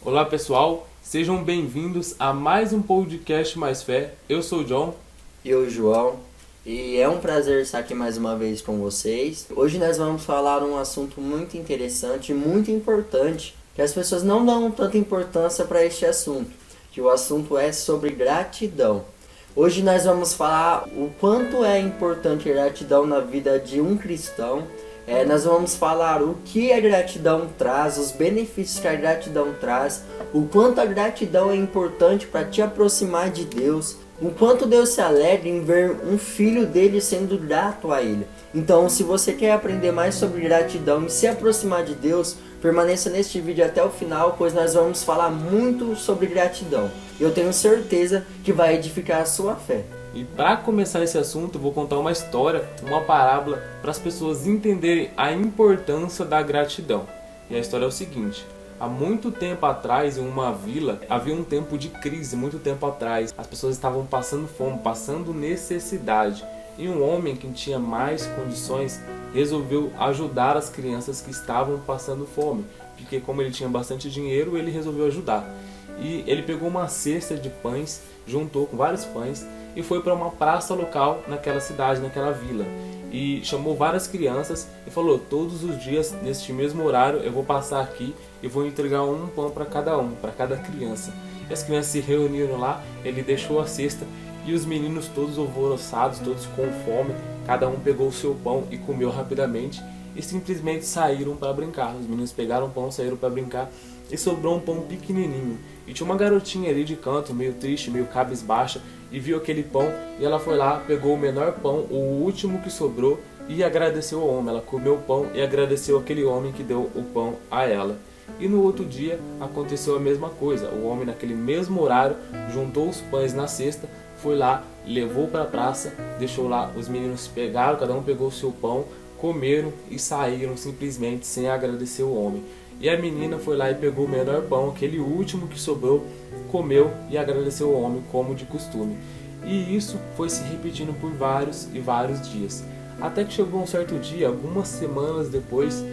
Olá pessoal, sejam bem-vindos a mais um podcast Mais Fé. Eu sou o John. E eu, João. E é um prazer estar aqui mais uma vez com vocês. Hoje nós vamos falar um assunto muito interessante e muito importante, que as pessoas não dão tanta importância para este assunto, que o assunto é sobre gratidão. Hoje nós vamos falar o quanto é importante a gratidão na vida de um cristão. Nós vamos falar o que a gratidão traz, os benefícios que a gratidão traz, o quanto a gratidão é importante para te aproximar de Deus, o quanto Deus se alegra em ver um filho dele sendo grato a ele. Então, se você quer aprender mais sobre gratidão e se aproximar de Deus, permaneça neste vídeo até o final, pois nós vamos falar muito sobre gratidão. Eu tenho certeza que vai edificar a sua fé. E para começar esse assunto, eu vou contar uma história, uma parábola, para as pessoas entenderem a importância da gratidão. E a história é o seguinte: há muito tempo atrás, em uma vila, havia um tempo de crise, muito tempo atrás. As pessoas estavam passando fome, passando necessidade. E um homem que tinha mais condições resolveu ajudar as crianças que estavam passando fome. Porque como ele tinha bastante dinheiro, ele resolveu ajudar. E ele pegou uma cesta de pães, juntou com vários pães e foi para uma praça local naquela cidade, naquela vila. E chamou várias crianças e falou: todos os dias, neste mesmo horário, eu vou passar aqui e vou entregar um pão para cada criança. E as crianças se reuniram lá, ele deixou a cesta e os meninos todos alvoroçados, todos com fome, cada um pegou o seu pão e comeu rapidamente e simplesmente saíram para brincar. Os meninos pegaram o pão, saíram para brincar e sobrou um pão pequenininho. E tinha uma garotinha ali de canto, meio triste, meio cabisbaixa, e viu aquele pão e ela foi lá, pegou o menor pão, o último que sobrou, e agradeceu ao homem. Ela comeu o pão e agradeceu aquele homem que deu o pão a ela. E no outro dia aconteceu a mesma coisa. O homem, naquele mesmo horário, juntou os pães na cesta, foi lá, levou para a praça, deixou lá, os meninos pegaram, cada um pegou o seu pão, comeram e saíram simplesmente sem agradecer o homem. E a menina foi lá e pegou o menor pão, aquele último que sobrou, comeu e agradeceu o homem como de costume. E isso foi se repetindo por vários e vários dias. Até que chegou um certo dia, algumas semanas depois,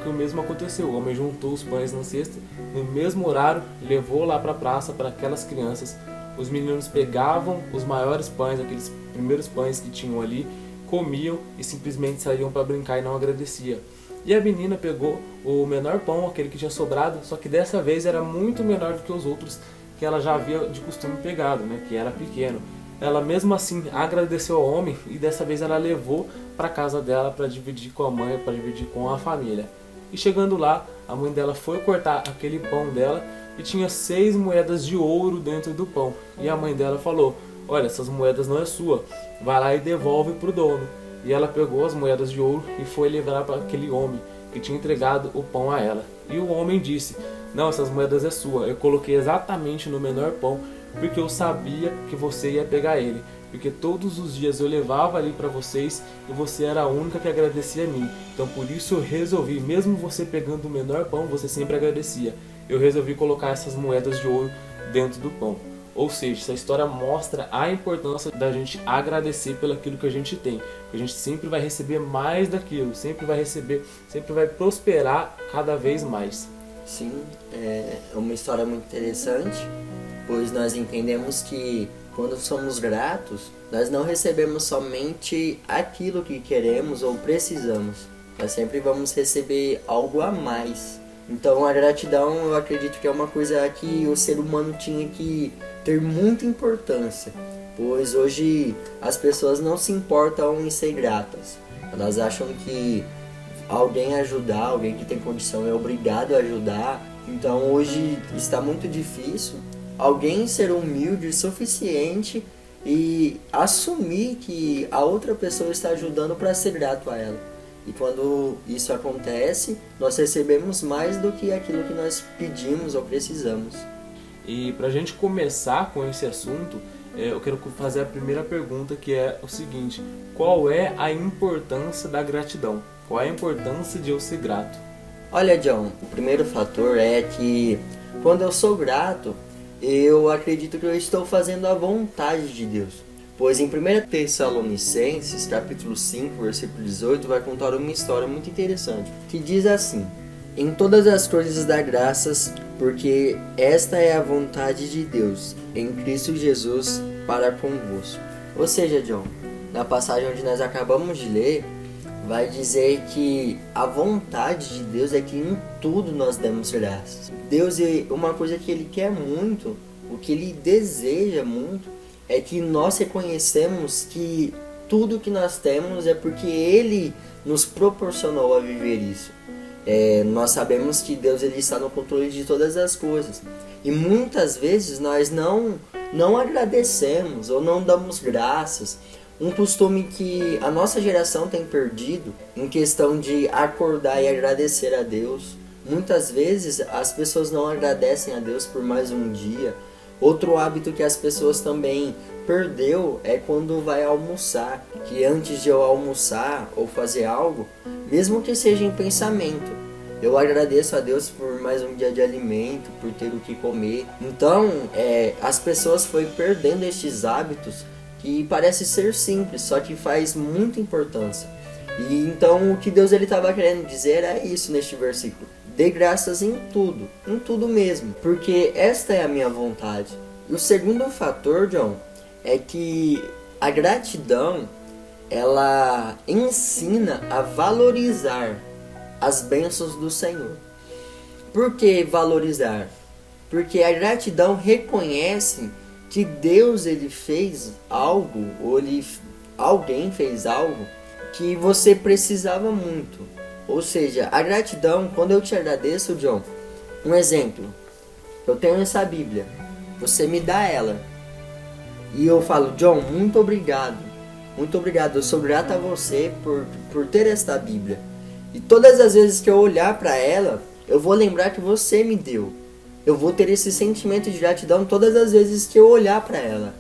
que o mesmo aconteceu. O homem juntou os pães na cesta, no mesmo horário, levou lá para a praça para aquelas crianças. Os meninos pegavam os maiores pães, aqueles primeiros pães que tinham ali, comiam e simplesmente saíam para brincar e não agradeciam. E a menina pegou o menor pão, aquele que tinha sobrado, só que dessa vez era muito menor do que os outros que ela já havia de costume pegado, que era pequeno. Ela mesmo assim agradeceu ao homem e dessa vez ela levou para casa dela para dividir com a mãe, para dividir com a família. E chegando lá, a mãe dela foi cortar aquele pão dela e tinha 6 moedas de ouro dentro do pão. E a mãe dela falou: olha, essas moedas não é sua, vai lá e devolve para o dono. E ela pegou as moedas de ouro e foi levar para aquele homem que tinha entregado o pão a ela. E o homem disse: não, essas moedas é sua, eu coloquei exatamente no menor pão porque eu sabia que você ia pegar ele, porque todos os dias eu levava ali para vocês e você era a única que agradecia a mim. Então por isso eu resolvi, mesmo você pegando o menor pão, você sempre agradecia, eu resolvi colocar essas moedas de ouro dentro do pão. Ou seja, essa história mostra a importância da gente agradecer pelo aquilo que a gente tem. A gente sempre vai receber mais daquilo, sempre vai receber, sempre vai prosperar cada vez mais. Sim, é uma história muito interessante, pois nós entendemos que quando somos gratos, nós não recebemos somente aquilo que queremos ou precisamos. Nós sempre vamos receber algo a mais. Então a gratidão, eu acredito que é uma coisa que o ser humano tinha que ter muita importância, pois hoje as pessoas não se importam em ser gratas. Elas acham que alguém ajudar, alguém que tem condição é obrigado a ajudar. Então hoje está muito difícil alguém ser humilde o suficiente e assumir que a outra pessoa está ajudando para ser grato a ela. E quando isso acontece, nós recebemos mais do que aquilo que nós pedimos ou precisamos. E para a gente começar com esse assunto, eu quero fazer a primeira pergunta, que é o seguinte: qual é a importância da gratidão? Qual é a importância de eu ser grato? Olha, John, o primeiro fator é que quando eu sou grato, eu acredito que eu estou fazendo a vontade de Deus. Pois em 1 Tessalonicenses, capítulo 5, versículo 18, vai contar uma história muito interessante, que diz assim: Em todas as coisas dá graças, porque esta é a vontade de Deus, em Cristo Jesus, para convosco. Ou seja, John, na passagem onde nós acabamos de ler, vai dizer que a vontade de Deus é que em tudo nós demos graças. Deus, uma coisa que Ele quer muito, o que Ele deseja muito, é que nós reconhecemos que tudo que nós temos é porque Ele nos proporcionou a viver isso. Nós sabemos que Deus ele está no controle de todas as coisas. E muitas vezes nós não agradecemos ou não damos graças. Um costume que a nossa geração tem perdido em questão de acordar e agradecer a Deus. Muitas vezes as pessoas não agradecem a Deus por mais um dia. Outro hábito que as pessoas também perdeu é quando vai almoçar, que antes de eu almoçar ou fazer algo, mesmo que seja em pensamento, eu agradeço a Deus por mais um dia de alimento, por ter o que comer. Então, as pessoas foi perdendo estes hábitos que parece ser simples, só que faz muita importância. E então o que Deus ele estava querendo dizer é isso neste versículo. Dê graças em tudo mesmo, porque esta é a minha vontade. E o segundo fator, John, é que a gratidão, ela ensina a valorizar as bênçãos do Senhor. Por que valorizar? Porque a gratidão reconhece que Deus ele fez algo, ou alguém fez algo que você precisava muito. Ou seja, a gratidão, quando eu te agradeço, John, um exemplo, eu tenho essa Bíblia, você me dá ela, e eu falo, John, muito obrigado, eu sou grato a você por ter esta Bíblia. E todas as vezes que eu olhar para ela, eu vou lembrar que você me deu. Eu vou ter esse sentimento de gratidão todas as vezes que eu olhar para ela.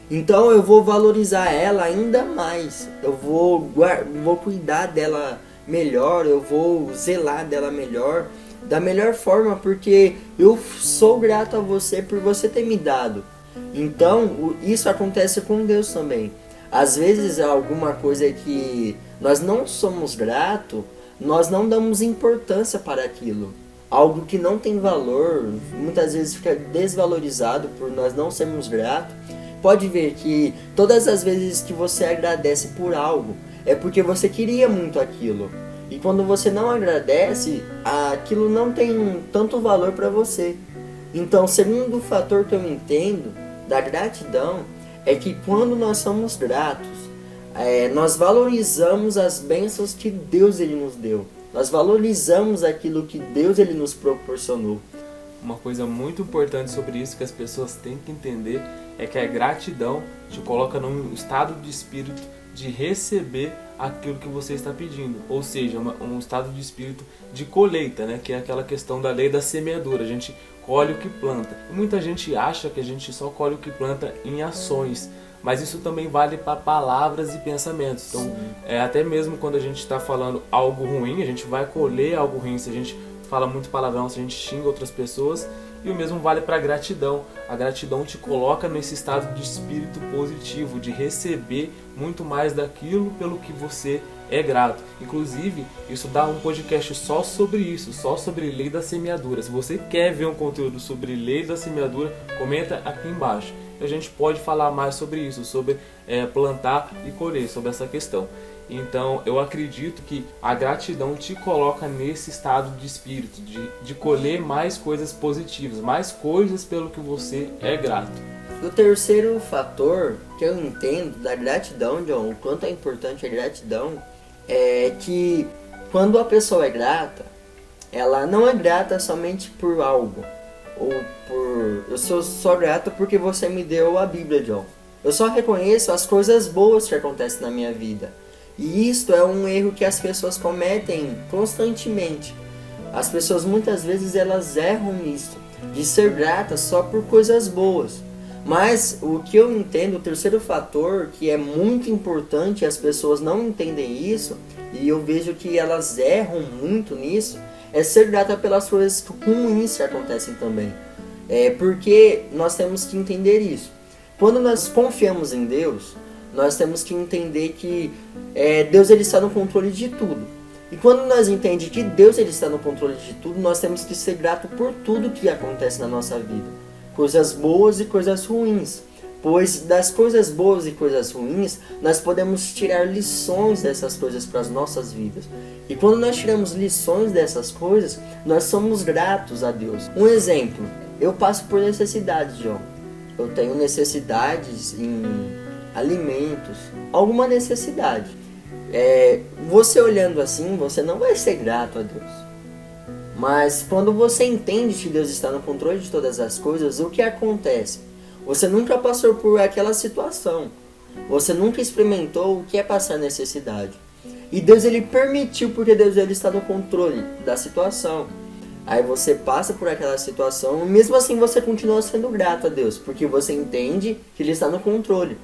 Então eu vou valorizar ela ainda mais, eu vou cuidar dela melhor, eu vou zelar dela melhor, da melhor forma, porque eu sou grato a você por você ter me dado. Então isso acontece com Deus também. Às vezes alguma coisa que nós não somos gratos, nós não damos importância para aquilo. Algo que não tem valor, muitas vezes fica desvalorizado por nós não sermos gratos. Pode ver que todas as vezes que você agradece por algo, é porque você queria muito aquilo. E quando você não agradece, aquilo não tem tanto valor para você. Então, o segundo fator que eu entendo da gratidão é que quando nós somos gratos, nós valorizamos as bênçãos que Deus ele nos deu. Nós valorizamos aquilo que Deus ele nos proporcionou. Uma coisa muito importante sobre isso que as pessoas têm que entender é que a gratidão te coloca num estado de espírito de receber aquilo que você está pedindo. Ou seja, um estado de espírito de colheita, né? Que é aquela questão da lei da semeadura. A gente colhe o que planta. E muita gente acha que a gente só colhe o que planta em ações. Mas isso também vale para palavras e pensamentos. Então, até mesmo quando a gente está falando algo ruim, a gente vai colher algo ruim. Se a gente fala muito palavrão, se a gente xinga outras pessoas. E o mesmo vale para a gratidão. A gratidão te coloca nesse estado de espírito positivo, de receber muito mais daquilo pelo que você é grato. Inclusive, isso dá um podcast só sobre isso, só sobre lei da semeadura. Se você quer ver um conteúdo sobre lei da semeadura, comenta aqui embaixo. A gente pode falar mais sobre isso, sobre plantar e colher, sobre essa questão. Então, eu acredito que a gratidão te coloca nesse estado de espírito, de colher mais coisas positivas, mais coisas pelo que você é grato. O terceiro fator que eu entendo da gratidão, John, o quanto é importante a gratidão, é que quando a pessoa é grata, ela não é grata somente por algo, ou eu sou só grato porque você me deu a Bíblia, John. Eu só reconheço as coisas boas que acontecem na minha vida. E isto é um erro que as pessoas cometem constantemente. As pessoas muitas vezes elas erram nisso, de ser gratas só por coisas boas. Mas o que eu entendo, o terceiro fator que é muito importante, as pessoas não entendem isso, e eu vejo que elas erram muito nisso, é ser grata pelas coisas ruins que acontecem também. Porque nós temos que entender isso. Quando nós confiamos em Deus, nós temos que entender que Deus ele está no controle de tudo. E quando nós entendemos que Deus ele está no controle de tudo, nós temos que ser grato por tudo que acontece na nossa vida. Coisas boas e coisas ruins. Pois das coisas boas e coisas ruins, nós podemos tirar lições dessas coisas para as nossas vidas. E quando nós tiramos lições dessas coisas, nós somos gratos a Deus. Um exemplo, eu passo por necessidades, João. Eu tenho necessidades em alimentos, alguma necessidade. Você olhando assim, você não vai ser grato a Deus. Mas quando você entende que Deus está no controle de todas as coisas, o que acontece? Você nunca passou por aquela situação. Você nunca experimentou o que é passar necessidade. E Deus ele permitiu, porque Deus ele está no controle da situação. Aí você passa por aquela situação, e mesmo assim você continua sendo grato a Deus, porque você entende que Ele está no controle.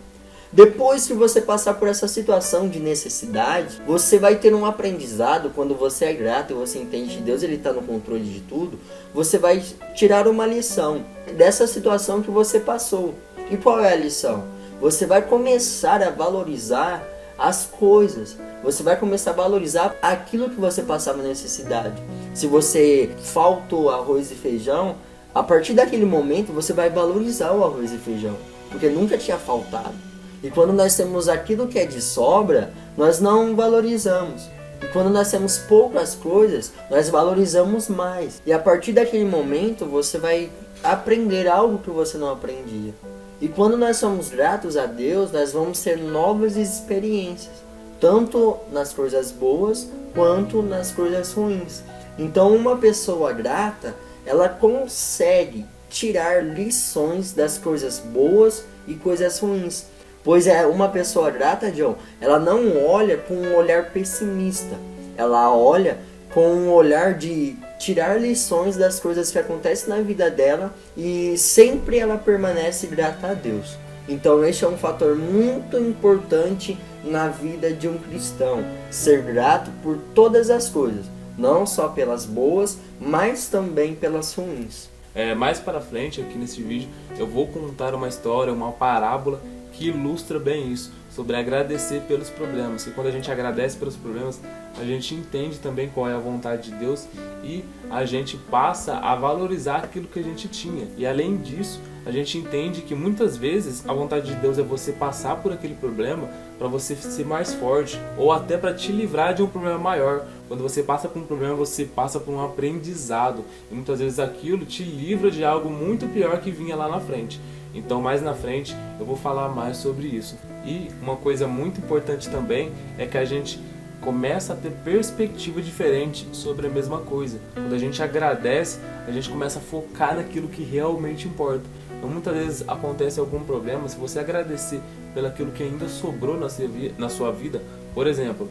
Depois que você passar por essa situação de necessidade, você vai ter um aprendizado. Quando você é grato e você entende que Deus ele está no controle de tudo, você vai tirar uma lição dessa situação que você passou. E qual é a lição? Você vai começar a valorizar as coisas. Você vai começar a valorizar aquilo que você passava necessidade. Se você faltou arroz e feijão, a partir daquele momento você vai valorizar o arroz e feijão, porque nunca tinha faltado. E quando nós temos aquilo que é de sobra, nós não valorizamos. E quando nós temos poucas coisas, nós valorizamos mais. E a partir daquele momento, você vai aprender algo que você não aprendia. E quando nós somos gratos a Deus, nós vamos ter novas experiências. Tanto nas coisas boas, quanto nas coisas ruins. Então, uma pessoa grata, ela consegue tirar lições das coisas boas e coisas ruins. Pois uma pessoa grata, John, ela não olha com um olhar pessimista. Ela olha com um olhar de tirar lições das coisas que acontecem na vida dela e sempre ela permanece grata a Deus. Então este é um fator muito importante na vida de um cristão. Ser grato por todas as coisas, não só pelas boas, mas também pelas ruins. Mais para frente aqui nesse vídeo eu vou contar uma história, uma parábola que ilustra bem isso, sobre agradecer pelos problemas. E quando a gente agradece pelos problemas, a gente entende também qual é a vontade de Deus e a gente passa a valorizar aquilo que a gente tinha. E além disso, a gente entende que muitas vezes a vontade de Deus é você passar por aquele problema para você ser mais forte, ou até para te livrar de um problema maior. Quando você passa por um problema, você passa por um aprendizado, e muitas vezes aquilo te livra de algo muito pior que vinha lá na frente. Então mais na frente eu vou falar mais sobre isso. E uma coisa muito importante também é que a gente começa a ter perspectiva diferente sobre a mesma coisa. Quando a gente agradece, a gente começa a focar naquilo que realmente importa. Então muitas vezes acontece algum problema, se você agradecer pelaquilo que ainda sobrou na sua vida, por exemplo,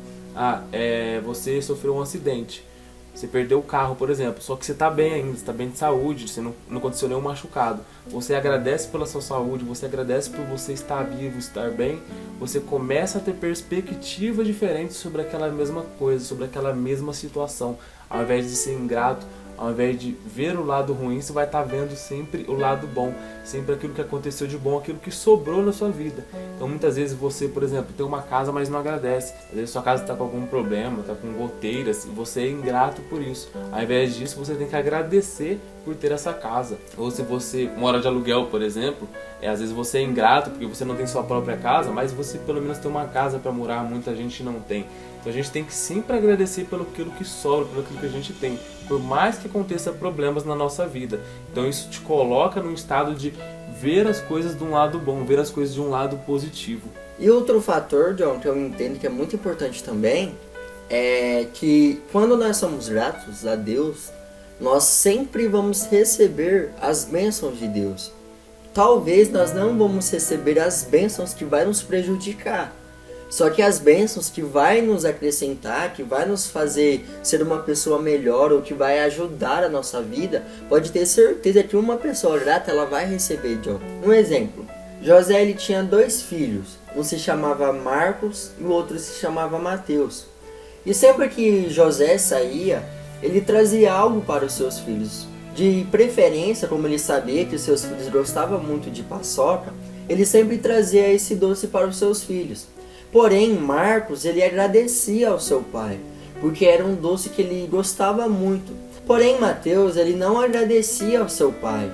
você sofreu um acidente, você perdeu o carro, por exemplo, só que você está bem ainda, você está bem de saúde, você não aconteceu nenhum machucado. Você agradece pela sua saúde, você agradece por você estar vivo, estar bem. Você começa a ter perspectiva diferente sobre aquela mesma coisa, sobre aquela mesma situação. Ao invés de ser ingrato, ao invés de ver o lado ruim, você vai estar vendo sempre o lado bom, sempre aquilo que aconteceu de bom, aquilo que sobrou na sua vida. Então muitas vezes você, por exemplo, tem uma casa, mas não agradece. Às vezes sua casa está com algum problema, está com goteiras, e você é ingrato por isso. Ao invés disso, você tem que agradecer por ter essa casa. Ou se você mora de aluguel, por exemplo, às vezes você é ingrato porque você não tem sua própria casa, mas você pelo menos tem uma casa para morar, muita gente não tem. Então a gente tem que sempre agradecer pelo aquilo que sobra, pelo aquilo que a gente tem, por mais que aconteça problemas na nossa vida. Então isso te coloca num estado de ver as coisas de um lado bom, ver as coisas de um lado positivo. E outro fator, John, que eu entendo que é muito importante também, é que quando nós somos gratos a Deus, nós sempre vamos receber as bênçãos de Deus. Talvez nós não vamos receber as bênçãos que vai nos prejudicar. Só que as bênçãos que vai nos acrescentar, que vai nos fazer ser uma pessoa melhor, ou que vai ajudar a nossa vida, pode ter certeza que uma pessoa grata ela vai receber, John. Um exemplo, José ele tinha 2 filhos, um se chamava Marcos e o outro se chamava Mateus. E sempre que José saía, ele trazia algo para os seus filhos. De preferência, como ele sabia que os seus filhos gostavam muito de paçoca, ele sempre trazia esse doce para os seus filhos. Porém, Marcos, ele agradecia ao seu pai, porque era um doce que ele gostava muito. Porém, Mateus, ele não agradecia ao seu pai.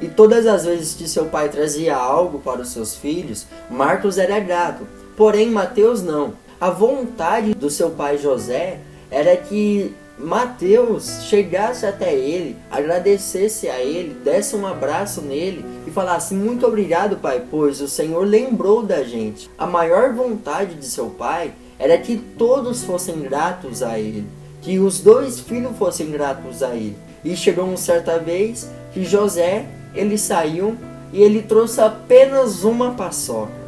E todas as vezes que seu pai trazia algo para os seus filhos, Marcos era grato. Porém, Mateus não. A vontade do seu pai José era que Mateus chegasse até ele, agradecesse a ele, desse um abraço nele e falasse: muito obrigado, pai, pois o Senhor lembrou da gente. A maior vontade de seu pai era que todos fossem gratos a ele, que os dois filhos fossem gratos a ele. E chegou uma certa vez que José, ele saiu e ele trouxe apenas uma paçoca.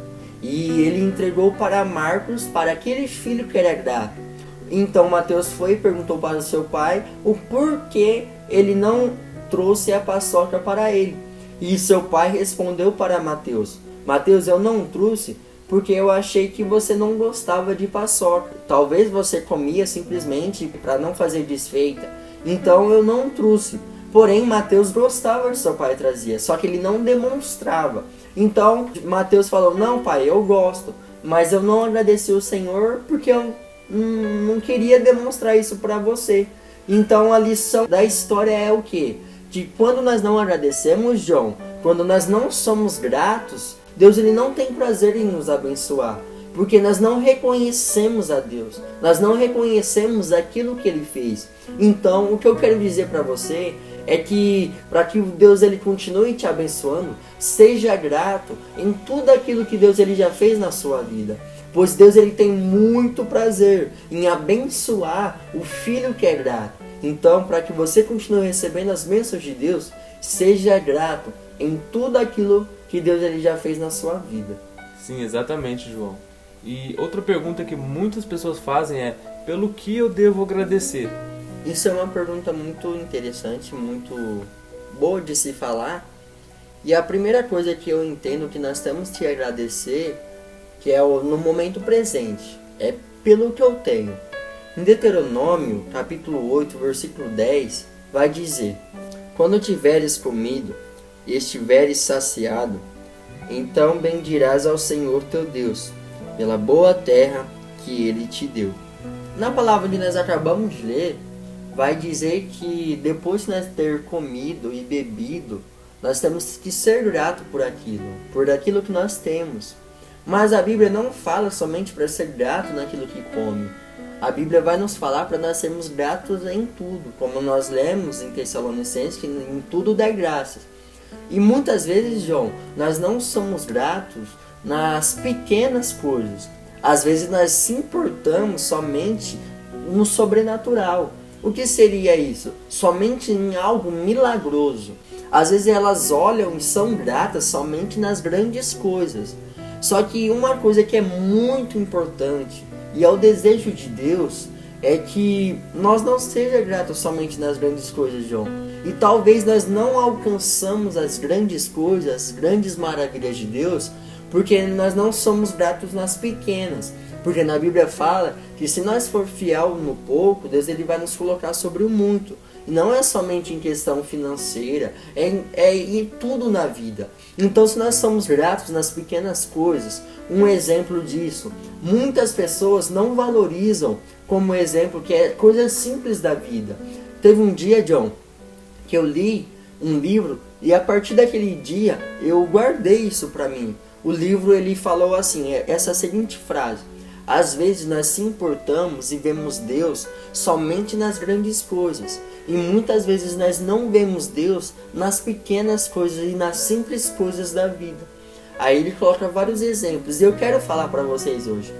E ele entregou para Marcos, para aquele filho que era grato. Então Mateus foi e perguntou para o seu pai o porquê ele não trouxe a paçoca para ele. E seu pai respondeu para Mateus: Mateus, eu não trouxe porque eu achei que você não gostava de paçoca. Talvez você comia simplesmente para não fazer desfeita. Então eu não trouxe. Porém, Mateus gostava que seu pai trazia, só que ele não demonstrava. Então, Mateus falou: não, pai, eu gosto, mas eu não agradeci o Senhor porque eu não queria demonstrar isso para você. Então, a lição da história é o quê? Que quando nós não agradecemos, João, quando nós não somos gratos, Deus ele não tem prazer em nos abençoar. Porque nós não reconhecemos a Deus, nós não reconhecemos aquilo que Ele fez. Então, o que eu quero dizer para você é que, para que Deus ele continue te abençoando, seja grato em tudo aquilo que Deus ele já fez na sua vida. Pois Deus ele tem muito prazer em abençoar o filho que é grato. Então, para que você continue recebendo as bênçãos de Deus, seja grato em tudo aquilo que Deus ele já fez na sua vida. Sim, exatamente, João. E outra pergunta que muitas pessoas fazem é: pelo que eu devo agradecer? Isso é uma pergunta muito interessante, muito boa de se falar. E a primeira coisa que eu entendo que nós temos que agradecer, que é no momento presente, é pelo que eu tenho. Em Deuteronômio, capítulo 8, versículo 10, vai dizer: quando tiveres comido e estiveres saciado, então bendirás ao Senhor teu Deus, pela boa terra que Ele te deu. Na palavra que nós acabamos de ler, vai dizer que depois de nós ter comido e bebido, nós temos que ser gratos por aquilo que nós temos. Mas a Bíblia não fala somente para ser grato naquilo que come. A Bíblia vai nos falar para nós sermos gratos em tudo, como nós lemos em Tessalonicenses, que em tudo dá graças. E muitas vezes, João, nós não somos gratos nas pequenas coisas. Às vezes nós se importamos somente no sobrenatural. O que seria isso? Somente em algo milagroso. Às vezes elas olham e são gratas somente nas grandes coisas. Só que uma coisa que é muito importante, e é o desejo de Deus, é que nós não sejamos gratos somente nas grandes coisas, João. E talvez nós não alcançamos as grandes coisas, as grandes maravilhas de Deus, porque nós não somos gratos nas pequenas. Porque na Bíblia fala que se nós for fiel no pouco, Deus ele vai nos colocar sobre o muito. E não é somente em questão financeira, é em tudo na vida. Então, se nós somos gratos nas pequenas coisas, um exemplo disso, muitas pessoas não valorizam como exemplo que é coisas simples da vida. Teve um dia, John, que eu li um livro e a partir daquele dia eu guardei isso para mim. O livro ele falou assim, essa seguinte frase: às vezes nós se importamos e vemos Deus somente nas grandes coisas. E muitas vezes nós não vemos Deus nas pequenas coisas e nas simples coisas da vida. Aí ele coloca vários exemplos e eu quero falar para vocês hoje.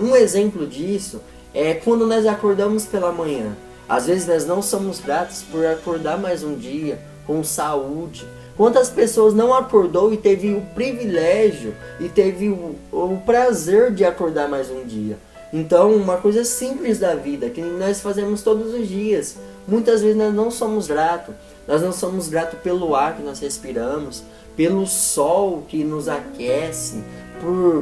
Um exemplo disso é quando nós acordamos pela manhã. Às vezes nós não somos gratos por acordar mais um dia com saúde. Quantas pessoas não acordou e teve o privilégio e teve o prazer de acordar mais um dia? Então, uma coisa simples da vida, que nós fazemos todos os dias. Muitas vezes nós não somos gratos. Nós não somos gratos pelo ar que nós respiramos, pelo sol que nos aquece,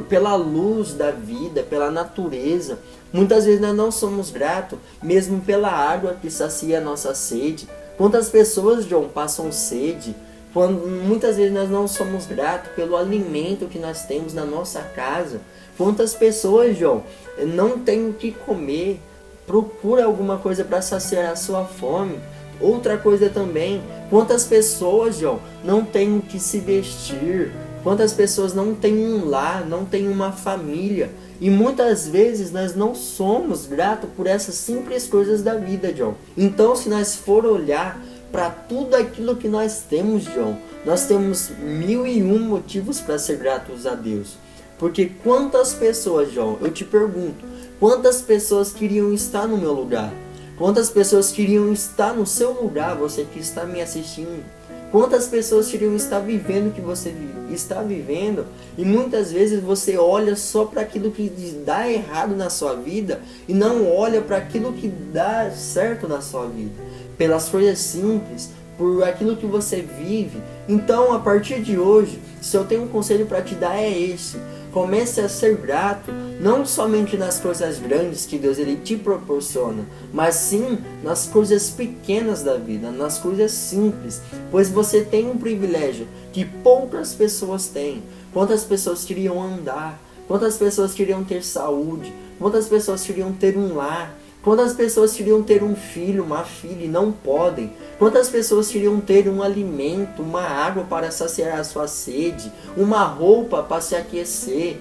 pela luz da vida, pela natureza. Muitas vezes nós não somos gratos, mesmo pela água que sacia a nossa sede. Quantas pessoas, João, passam sede? Muitas vezes nós não somos gratos pelo alimento que nós temos na nossa casa. Quantas pessoas, João, não têm o que comer, procura alguma coisa para saciar a sua fome. Outra coisa também, quantas pessoas, João, não têm o que se vestir, quantas pessoas não têm um lar, não têm uma família, e muitas vezes nós não somos gratos por essas simples coisas da vida, John. Então, se nós for olhar para tudo aquilo que nós temos, John, nós temos 1001 motivos para ser gratos a Deus. Porque quantas pessoas, John, eu te pergunto, quantas pessoas queriam estar no meu lugar? Quantas pessoas queriam estar no seu lugar, você que está me assistindo? Quantas pessoas queriam estar vivendo o que você está vivendo? E muitas vezes você olha só para aquilo que dá errado na sua vida e não olha para aquilo que dá certo na sua vida. Pelas coisas simples, por aquilo que você vive. Então, a partir de hoje, se eu tenho um conselho para te dar é esse. Comece a ser grato, não somente nas coisas grandes que Deus ele te proporciona, mas sim nas coisas pequenas da vida, nas coisas simples, pois você tem um privilégio que poucas pessoas têm. Quantas pessoas queriam andar? Quantas pessoas queriam ter saúde? Quantas pessoas queriam ter um lar? Quantas pessoas queriam ter um filho, uma filha e não podem? Quantas pessoas queriam ter um alimento, uma água para saciar a sua sede, uma roupa para se aquecer,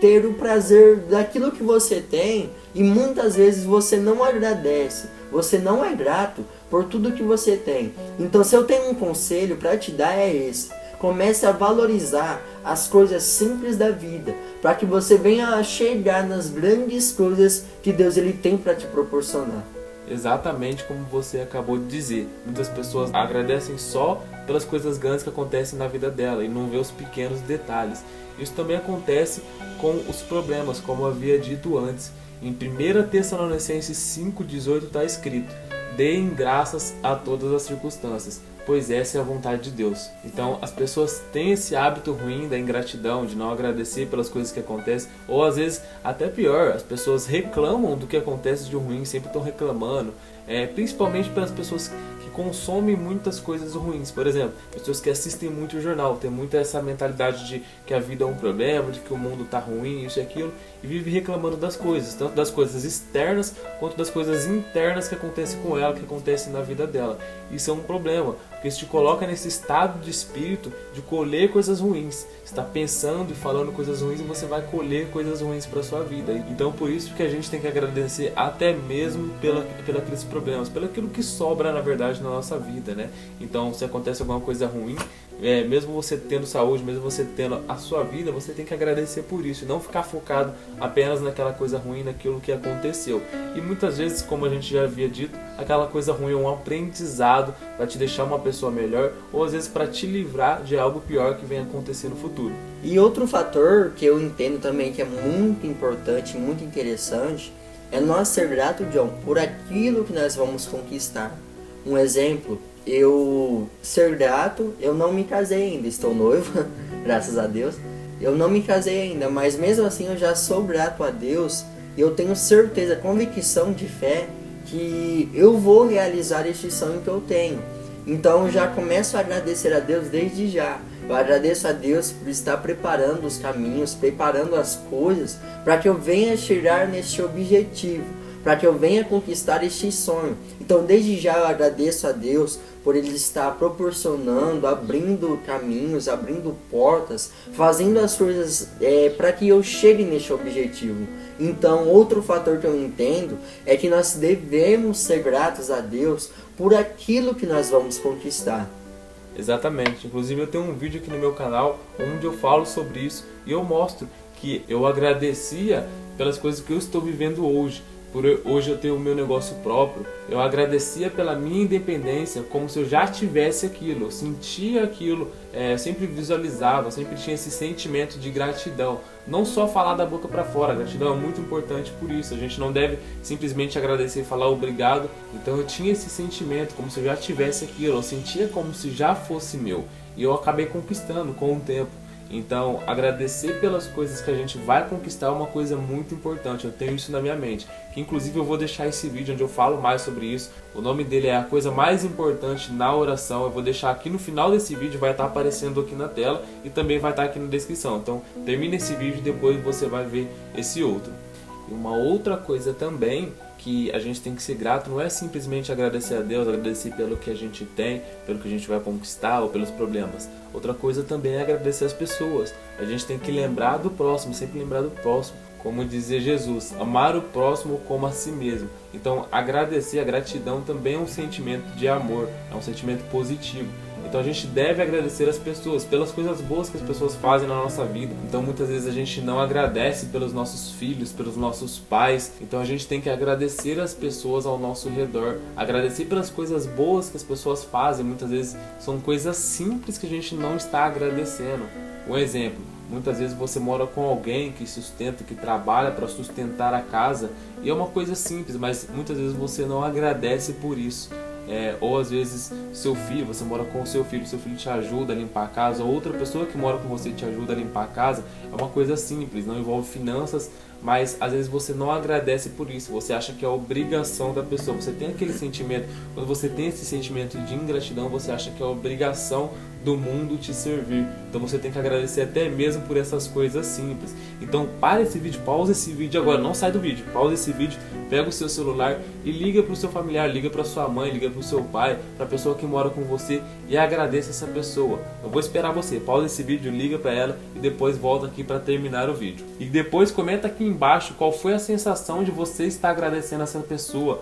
ter o prazer daquilo que você tem e muitas vezes você não agradece, você não é grato por tudo que você tem. Então, se eu tenho um conselho para te dar é esse. Comece a valorizar as coisas simples da vida, para que você venha a chegar nas grandes coisas que Deus ele tem para te proporcionar. Exatamente como você acabou de dizer. Muitas pessoas agradecem só pelas coisas grandes que acontecem na vida dela e não vê os pequenos detalhes. Isso também acontece com os problemas, como eu havia dito antes. Em 1 Tessalonicenses 5,18 está escrito: deem graças a todas as circunstâncias, pois essa é a vontade de Deus. Então as pessoas têm esse hábito ruim da ingratidão, de não agradecer pelas coisas que acontecem, ou às vezes até pior, as pessoas reclamam do que acontece de ruim, sempre estão reclamando, principalmente pelas pessoas que consomem muitas coisas ruins. Por exemplo, pessoas que assistem muito o jornal, tem muito essa mentalidade de que a vida é um problema, de que o mundo está ruim, isso e aquilo, e vive reclamando das coisas, tanto das coisas externas quanto das coisas internas que acontecem com ela, que acontecem na vida dela. Isso é um problema, porque isso te coloca nesse estado de espírito de colher coisas ruins. Você está pensando e falando coisas ruins e você vai colher coisas ruins para sua vida. Então por isso que a gente tem que agradecer até mesmo pelos problemas, pelo aquilo que sobra na verdade na nossa vida, né? Então se acontece alguma coisa ruim, mesmo você tendo saúde, mesmo você tendo a sua vida, você tem que agradecer por isso, não ficar focado apenas naquela coisa ruim, naquilo que aconteceu. E muitas vezes, como a gente já havia dito, aquela coisa ruim é um aprendizado para te deixar uma pessoa melhor, ou às vezes para te livrar de algo pior que venha acontecer no futuro. E outro fator que eu entendo também que é muito importante, muito interessante, é nós ser grato, John, por aquilo que nós vamos conquistar. Um exemplo, eu ser grato, eu não me casei ainda, estou noivo, graças a Deus. Eu não me casei ainda, mas mesmo assim eu já sou grato a Deus. E eu tenho certeza, convicção de fé, que eu vou realizar este sonho que eu tenho. Então eu já começo a agradecer a Deus desde já. Eu agradeço a Deus por estar preparando os caminhos, preparando as coisas, para que eu venha chegar neste objetivo, para que eu venha conquistar este sonho. Então desde já eu agradeço a Deus por Ele estar proporcionando, abrindo caminhos, abrindo portas, fazendo as coisas para que eu chegue neste objetivo. Então outro fator que eu entendo é que nós devemos ser gratos a Deus por aquilo que nós vamos conquistar. Exatamente, inclusive eu tenho um vídeo aqui no meu canal onde eu falo sobre isso e eu mostro que eu agradecia pelas coisas que eu estou vivendo hoje. Por hoje eu tenho o meu negócio próprio, eu agradecia pela minha independência como se eu já tivesse aquilo, eu sentia aquilo, eu sempre visualizava, sempre tinha esse sentimento de gratidão. Não só falar da boca para fora, a gratidão é muito importante por isso, a gente não deve simplesmente agradecer e falar obrigado. Então eu tinha esse sentimento como se eu já tivesse aquilo, eu sentia como se já fosse meu e eu acabei conquistando com o tempo. Então, agradecer pelas coisas que a gente vai conquistar é uma coisa muito importante. Eu tenho isso na minha mente. Que inclusive eu vou deixar esse vídeo onde eu falo mais sobre isso. O nome dele é A Coisa Mais Importante na Oração. Eu vou deixar aqui no final desse vídeo, vai estar aparecendo aqui na tela e também vai estar aqui na descrição. Então, termina esse vídeo e depois você vai ver esse outro. E uma outra coisa também que a gente tem que ser grato não é simplesmente agradecer a Deus, agradecer pelo que a gente tem, pelo que a gente vai conquistar ou pelos problemas. Outra coisa também é agradecer as pessoas. A gente tem que lembrar do próximo, sempre lembrar do próximo. Como dizia Jesus, amar o próximo como a si mesmo. Então agradecer, a gratidão também é um sentimento de amor, é um sentimento positivo. Então a gente deve agradecer as pessoas pelas coisas boas que as pessoas fazem na nossa vida. Então muitas vezes a gente não agradece pelos nossos filhos, pelos nossos pais. Então a gente tem que agradecer as pessoas ao nosso redor, agradecer pelas coisas boas que as pessoas fazem. Muitas vezes são coisas simples que a gente não está agradecendo. Um exemplo, muitas vezes você mora com alguém que sustenta, que trabalha para sustentar a casa, e é uma coisa simples, mas muitas vezes você não agradece por isso. Ou às vezes seu filho, você mora com o seu filho te ajuda a limpar a casa, ou outra pessoa que mora com você te ajuda a limpar a casa. É uma coisa simples, não envolve finanças, mas às vezes você não agradece por isso, você acha que é obrigação da pessoa. Você tem aquele sentimento, quando você tem esse sentimento de ingratidão, você acha que é obrigação do mundo te servir. Então você tem que agradecer até mesmo por essas coisas simples. Então para esse vídeo, pausa esse vídeo agora, não sai do vídeo, pausa esse vídeo, pega o seu celular e liga para o seu familiar, liga para sua mãe, liga para o seu pai, para a pessoa que mora com você, e agradeça essa pessoa. Eu vou esperar você, pausa esse vídeo, liga para ela e depois volta aqui para terminar o vídeo. E depois comenta aqui embaixo qual foi a sensação de você estar agradecendo essa pessoa,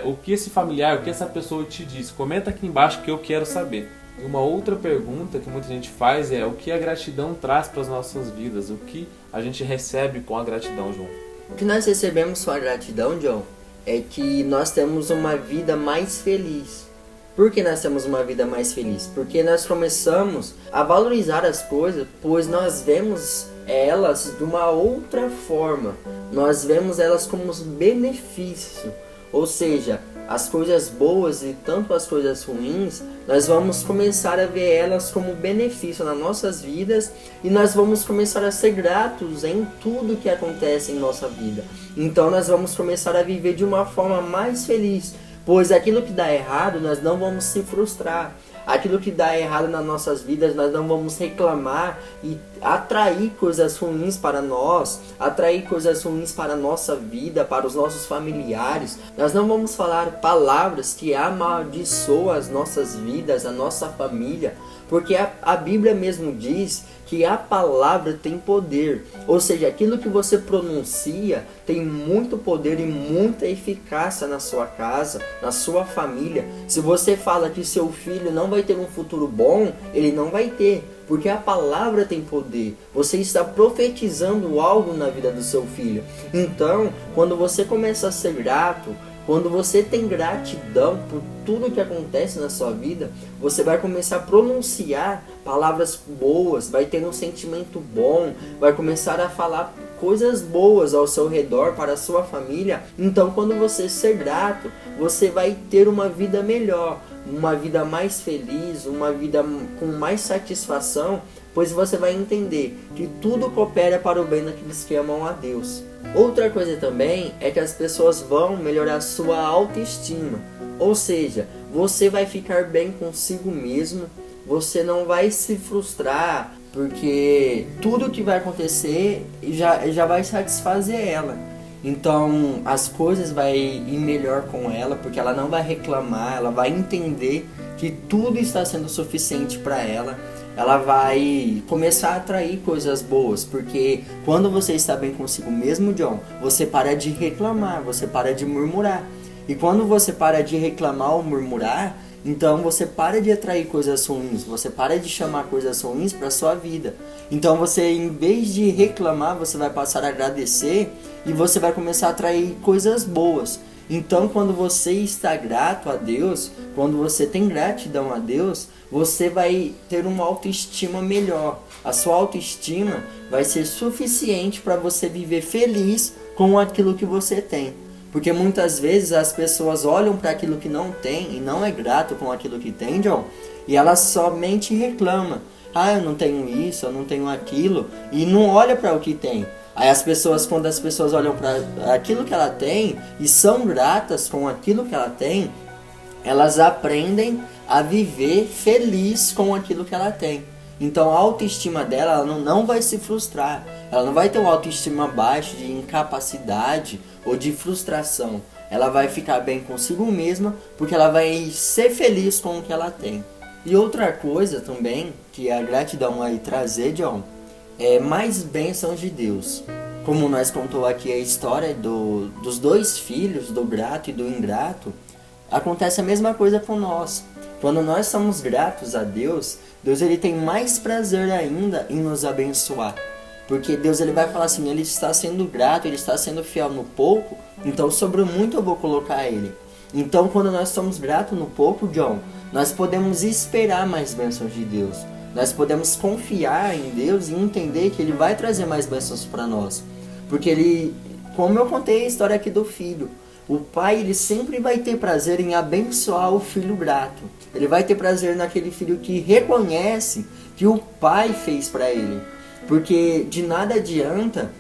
o que esse familiar, o que essa pessoa te disse. Comenta aqui embaixo que eu quero saber. E uma outra pergunta que muita gente faz é: o que a gratidão traz para as nossas vidas? O que a gente recebe com a gratidão, João? O que nós recebemos com a gratidão, John, é que nós temos uma vida mais feliz. Por que nós temos uma vida mais feliz? Porque nós começamos a valorizar as coisas, pois nós vemos elas de uma outra forma. Nós vemos elas como benefício. Ou seja, as coisas boas e tanto as coisas ruins, nós vamos começar a ver elas como benefício nas nossas vidas, e nós vamos começar a ser gratos em tudo que acontece em nossa vida. Então nós vamos começar a viver de uma forma mais feliz, pois aquilo que dá errado nós não vamos se frustrar. Aquilo que dá errado nas nossas vidas, nós não vamos reclamar e atrair coisas ruins para nós, atrair coisas ruins para a nossa vida, para os nossos familiares. Nós não vamos falar palavras que amaldiçoam as nossas vidas, a nossa família, porque a Bíblia mesmo diz que a palavra tem poder. Ou seja, aquilo que você pronuncia tem muito poder e muita eficácia na sua casa, na sua família. Se você fala que seu filho não vai ter um futuro bom, ele não vai ter, porque a palavra tem poder. Você está profetizando algo na vida do seu filho. Então, quando você começa a ser grato, quando você tem gratidão por tudo que acontece na sua vida, você vai começar a pronunciar palavras boas, vai ter um sentimento bom, vai começar a falar coisas boas ao seu redor, para a sua família. Então, quando você ser grato, você vai ter uma vida melhor, uma vida mais feliz, uma vida com mais satisfação, pois você vai entender que tudo coopera para o bem daqueles que amam a Deus. Outra coisa também é que as pessoas vão melhorar sua autoestima. Ou seja, você vai ficar bem consigo mesmo, você não vai se frustrar, porque tudo que vai acontecer já vai satisfazer ela. Então as coisas vai ir melhor com ela, porque ela não vai reclamar, ela vai entender que tudo está sendo suficiente para ela. Ela vai começar a atrair coisas boas, porque quando você está bem consigo mesmo, John, você para de reclamar, você para de murmurar. E quando você para de reclamar ou murmurar, então você para de atrair coisas ruins, você para de chamar coisas ruins para a sua vida. Então você, em vez de reclamar, você vai passar a agradecer e você vai começar a atrair coisas boas. Então, quando você está grato a Deus, quando você tem gratidão a Deus, você vai ter uma autoestima melhor. A sua autoestima vai ser suficiente para você viver feliz com aquilo que você tem. Porque muitas vezes as pessoas olham para aquilo que não tem e não é grato com aquilo que tem, John, e elas somente reclamam. Eu não tenho isso, eu não tenho aquilo, e não olha para o que tem. Aí quando as pessoas olham para aquilo que ela tem e são gratas com aquilo que ela tem, elas aprendem a viver feliz com aquilo que ela tem. Então a autoestima dela, ela não vai se frustrar. Ela não vai ter uma autoestima baixa de incapacidade ou de frustração. Ela vai ficar bem consigo mesma porque ela vai ser feliz com o que ela tem. E outra coisa também que a gratidão vai trazer, John, é mais bênçãos de Deus. Como nós contou aqui a história dos dois filhos, do grato e do ingrato, acontece a mesma coisa com nós. Quando nós somos gratos a Deus, Deus ele tem mais prazer ainda em nos abençoar. Porque Deus ele vai falar assim, ele está sendo grato, ele está sendo fiel no pouco, então sobre o muito eu vou colocar ele. Então quando nós somos gratos no pouco, John, nós podemos esperar mais bênçãos de Deus. Nós podemos confiar em Deus e entender que ele vai trazer mais bênçãos para nós. Porque ele, como eu contei a história aqui do filho, o pai ele sempre vai ter prazer em abençoar o filho grato. Ele vai ter prazer naquele filho que reconhece que o pai fez para ele. Porque de nada adianta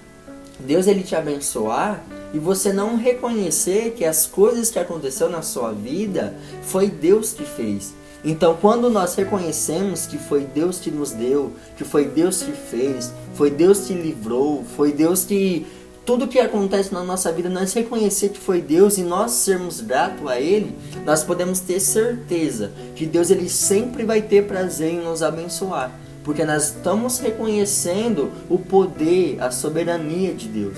Deus ele te abençoar e você não reconhecer que as coisas que aconteceram na sua vida foi Deus que fez. Então quando nós reconhecemos que foi Deus que nos deu, que foi Deus que fez, foi Deus que livrou, foi Deus que... Tudo que acontece na nossa vida, nós reconhecer que foi Deus e nós sermos gratos a Ele, nós podemos ter certeza que Deus ele sempre vai ter prazer em nos abençoar. Porque nós estamos reconhecendo o poder, a soberania de Deus.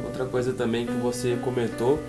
Outra coisa também que você comentou,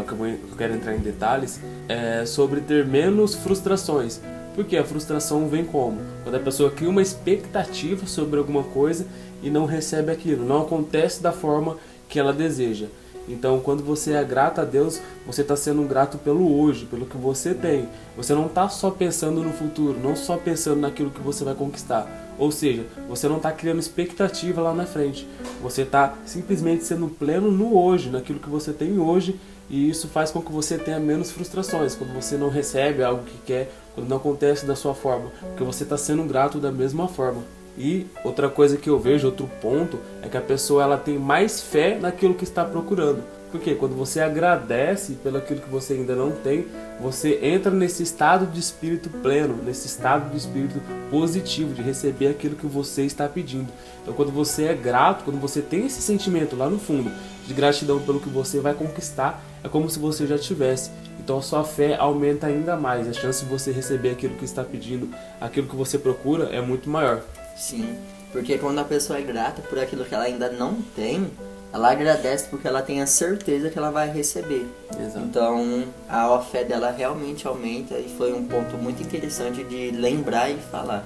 o que eu quero entrar em detalhes, é sobre ter menos frustrações. Porque a frustração vem como? Quando a pessoa cria uma expectativa sobre alguma coisa e não recebe aquilo, não acontece da forma que ela deseja. Então, quando você é grato a Deus, você está sendo grato pelo hoje, pelo que você tem. Você não está só pensando no futuro, não só pensando naquilo que você vai conquistar. Ou seja, você não está criando expectativa lá na frente. Você está simplesmente sendo pleno no hoje, naquilo que você tem hoje. E isso faz com que você tenha menos frustrações, quando você não recebe algo que quer, quando não acontece da sua forma, porque você está sendo grato da mesma forma. E outra coisa que eu vejo, outro ponto, é que a pessoa ela tem mais fé naquilo que está procurando. Porque quando você agradece pelo aquilo que você ainda não tem, você entra nesse estado de espírito pleno, nesse estado de espírito positivo, de receber aquilo que você está pedindo. Então quando você é grato, quando você tem esse sentimento lá no fundo, de gratidão pelo que você vai conquistar, é como se você já tivesse. Então a sua fé aumenta ainda mais, a chance de você receber aquilo que está pedindo, aquilo que você procura, é muito maior. Sim, porque quando a pessoa é grata por aquilo que ela ainda não tem, ela agradece porque ela tem a certeza que ela vai receber. Exato. Então a fé dela realmente aumenta e foi um ponto muito interessante de lembrar e falar.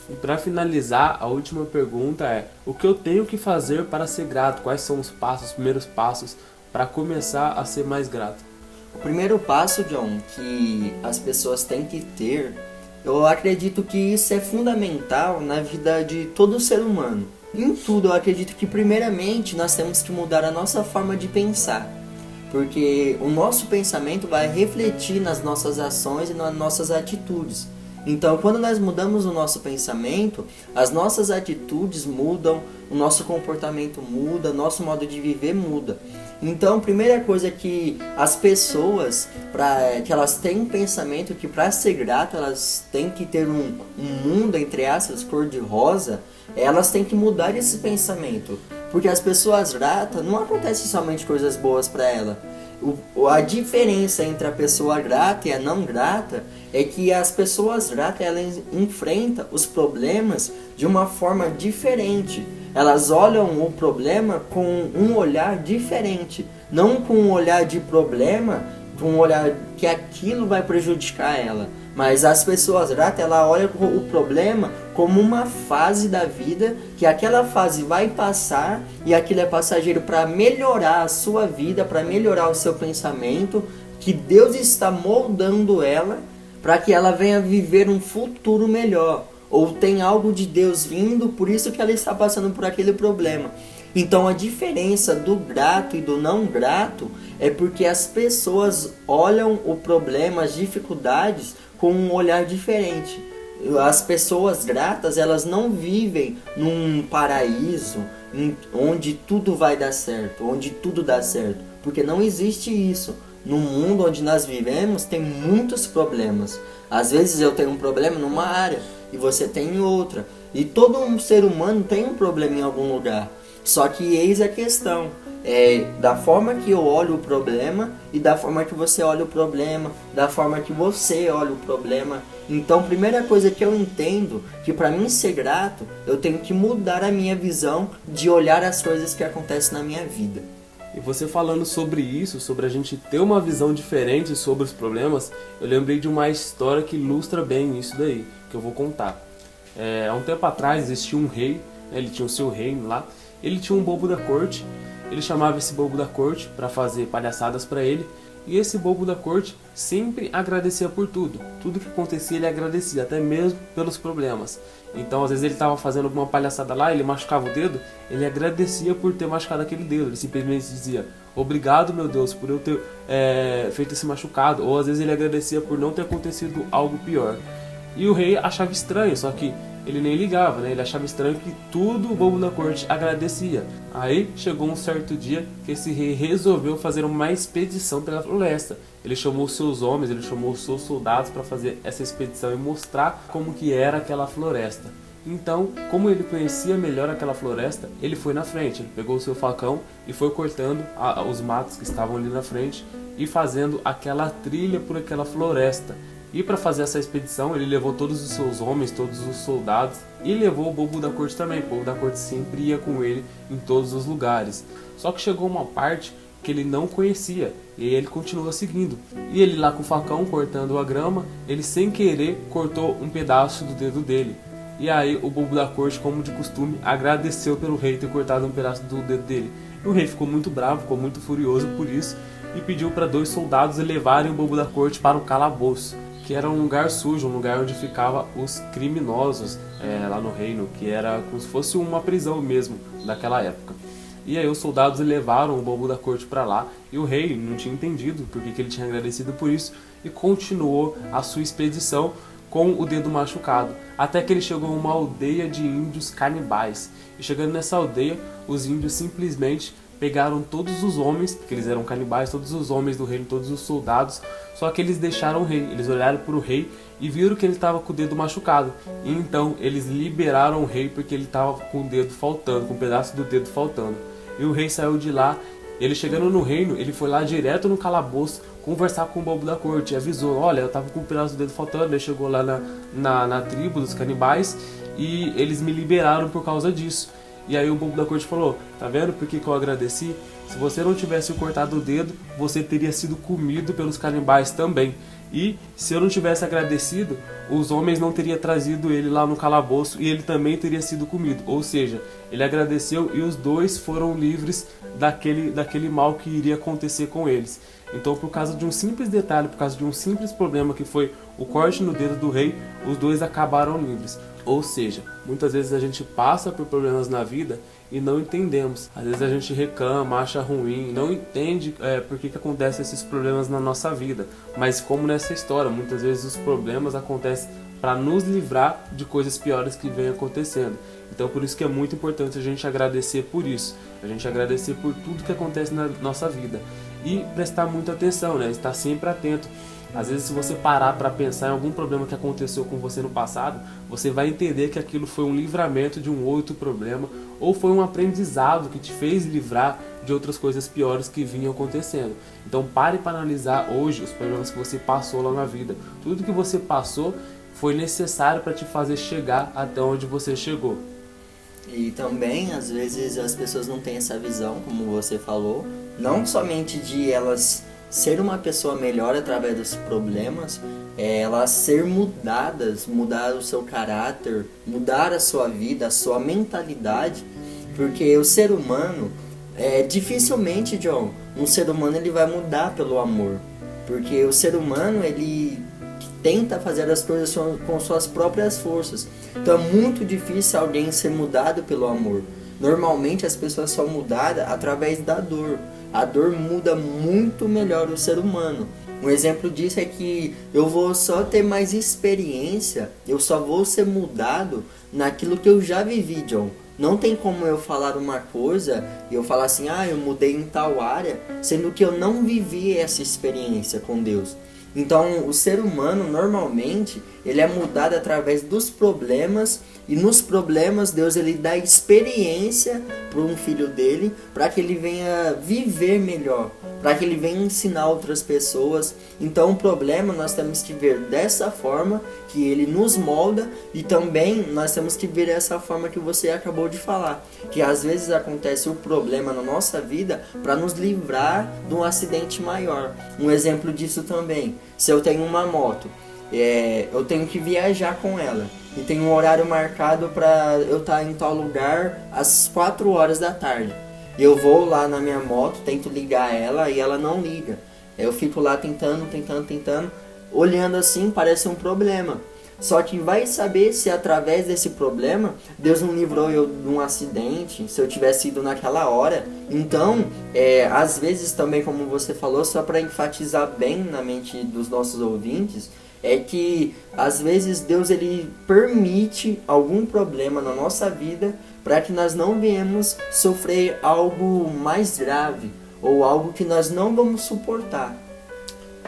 E para finalizar, a última pergunta é: o que eu tenho que fazer para ser grato? Quais são os passos, os primeiros passos para começar a ser mais grato? O primeiro passo, John, que as pessoas têm que ter, eu acredito que isso é fundamental na vida de todo ser humano. Em tudo, eu acredito que primeiramente nós temos que mudar a nossa forma de pensar. Porque o nosso pensamento vai refletir nas nossas ações e nas nossas atitudes. Então, quando nós mudamos o nosso pensamento, as nossas atitudes mudam, o nosso comportamento muda, nosso modo de viver muda. Então, a primeira coisa é que as pessoas, que elas têm um pensamento que para ser grato, elas têm que ter um mundo, entre aspas, cor-de-rosa, elas têm que mudar esse pensamento. Porque as pessoas gratas, não acontecem somente coisas boas para ela. A diferença entre a pessoa grata e a não grata é que as pessoas gratas elas enfrentam os problemas de uma forma diferente. Elas olham o problema com um olhar diferente, não com um olhar de problema, com um olhar que aquilo vai prejudicar ela. Mas as pessoas gratas, ela olha o problema como uma fase da vida, que aquela fase vai passar e aquilo é passageiro para melhorar a sua vida, para melhorar o seu pensamento, que Deus está moldando ela para que ela venha viver um futuro melhor. Ou tem algo de Deus vindo, por isso que ela está passando por aquele problema. Então a diferença do grato e do não grato é porque as pessoas olham o problema, as dificuldades, com um olhar diferente. As pessoas gratas, elas não vivem num paraíso onde tudo vai dar certo, onde tudo dá certo, porque não existe isso. No mundo onde nós vivemos tem muitos problemas. Às vezes eu tenho um problema numa área e você tem em outra. E todo um ser humano tem um problema em algum lugar. Só que eis a questão, da forma que eu olho o problema e da forma que você olha o problema, da forma que você olha o problema. Então, primeira coisa que eu entendo, que para mim ser grato, eu tenho que mudar a minha visão de olhar as coisas que acontecem na minha vida. E você falando sobre isso, sobre a gente ter uma visão diferente sobre os problemas, eu lembrei de uma história que ilustra bem isso daí, que eu vou contar. Há um tempo atrás existia um rei, ele tinha o seu reino lá, ele tinha um bobo da corte, ele chamava esse bobo da corte para fazer palhaçadas para ele, e esse bobo da corte sempre agradecia por tudo que acontecia ele agradecia, até mesmo pelos problemas. Então às vezes ele estava fazendo alguma palhaçada lá, ele machucava o dedo, ele agradecia por ter machucado aquele dedo, ele simplesmente dizia: obrigado, meu Deus, por eu ter feito esse machucado, ou às vezes ele agradecia por não ter acontecido algo pior. E o rei achava estranho, só que ele nem ligava, né? Ele achava estranho que tudo o bobo da corte agradecia. Aí chegou um certo dia que esse rei resolveu fazer uma expedição pela floresta. Ele chamou os seus homens, ele chamou os seus soldados para fazer essa expedição e mostrar como que era aquela floresta. Então, como ele conhecia melhor aquela floresta, ele foi na frente, ele pegou o seu facão e foi cortando os matos que estavam ali na frente e fazendo aquela trilha por aquela floresta. E para fazer essa expedição, ele levou todos os seus homens, todos os soldados, e levou o bobo da corte também. O bobo da corte sempre ia com ele em todos os lugares. Só que chegou uma parte que ele não conhecia, e ele continua seguindo. E ele lá com o facão, cortando a grama, ele sem querer cortou um pedaço do dedo dele. E aí o bobo da corte, como de costume, agradeceu pelo rei ter cortado um pedaço do dedo dele. E o rei ficou muito bravo, ficou muito furioso por isso, e pediu para 2 soldados levarem o bobo da corte para o calabouço, que era um lugar sujo, um lugar onde ficavam os criminosos lá no reino, que era como se fosse uma prisão mesmo daquela época. E aí os soldados levaram o bobo da corte para lá, e o rei não tinha entendido porque que ele tinha agradecido por isso, e continuou a sua expedição com o dedo machucado, até que ele chegou a uma aldeia de índios canibais. E chegando nessa aldeia, os índios simplesmente pegaram todos os homens, porque eles eram canibais, todos os homens do reino, todos os soldados, só que eles deixaram o rei, eles olharam para o rei e viram que ele estava com o dedo machucado. E então eles liberaram o rei porque ele estava com o dedo faltando, com um pedaço do dedo faltando. E o rei saiu de lá, ele chegando no reino, ele foi lá direto no calabouço conversar com o bobo da corte e avisou: olha, eu estava com um pedaço do dedo faltando. Ele chegou lá na tribo dos canibais e eles me liberaram por causa disso. E aí o bobo da corte falou: tá vendo por que eu agradeci? Se você não tivesse cortado o dedo, você teria sido comido pelos canibais também. E se eu não tivesse agradecido, os homens não teriam trazido ele lá no calabouço e ele também teria sido comido. Ou seja, ele agradeceu e os 2 foram livres daquele mal que iria acontecer com eles. Então, por causa de um simples detalhe, por causa de um simples problema que foi o corte no dedo do rei, os 2 acabaram livres. Ou seja, muitas vezes a gente passa por problemas na vida e não entendemos. Às vezes a gente reclama, acha ruim, não entende por que acontecem esses problemas na nossa vida. Mas como nessa história, muitas vezes os problemas acontecem para nos livrar de coisas piores que vêm acontecendo. Então por isso que é muito importante a gente agradecer por isso. A gente agradecer por tudo que acontece na nossa vida. E prestar muita atenção, né? Estar sempre atento. Às vezes, se você parar para pensar em algum problema que aconteceu com você no passado, você vai entender que aquilo foi um livramento de um outro problema, ou foi um aprendizado que te fez livrar de outras coisas piores que vinham acontecendo. Então pare para analisar hoje os problemas que você passou lá na vida. Tudo que você passou foi necessário para te fazer chegar até onde você chegou. E também, às vezes, as pessoas não têm essa visão, como você falou, não somente de elas ser uma pessoa melhor através dos problemas, elas ser mudadas, mudar o seu caráter, mudar a sua vida, a sua mentalidade, porque o ser humano, dificilmente, John, um ser humano ele vai mudar pelo amor, porque o ser humano ele tenta fazer as coisas com suas próprias forças, então é muito difícil alguém ser mudado pelo amor. Normalmente as pessoas são mudadas através da dor. A dor muda muito melhor o ser humano. Um exemplo disso é que eu vou só ter mais experiência, eu só vou ser mudado naquilo que eu já vivi, John. Não tem como eu falar uma coisa e eu falar assim, eu mudei em tal área, sendo que eu não vivi essa experiência com Deus. Então, o ser humano, normalmente, ele é mudado através dos problemas, e nos problemas Deus ele dá experiência para um filho dele, para que ele venha viver melhor, para que ele venha ensinar outras pessoas. Então, o problema nós temos que ver dessa forma, que ele nos molda, e também nós temos que ver essa forma que você acabou de falar, que às vezes acontece o problema na nossa vida para nos livrar de um acidente maior. Um exemplo disso também, se eu tenho uma moto, eu tenho que viajar com ela e tem um horário marcado para eu estar em tal lugar às 4 horas da tarde. Eu vou lá na minha moto, tento ligar ela e ela não liga. Eu fico lá tentando, olhando assim, parece um problema. Só que vai saber se através desse problema Deus não livrou eu de um acidente, se eu tivesse ido naquela hora. Então, às vezes também, como você falou, só para enfatizar bem na mente dos nossos ouvintes, é que às vezes Deus ele permite algum problema na nossa vida para que nós não venhamos sofrer algo mais grave ou algo que nós não vamos suportar.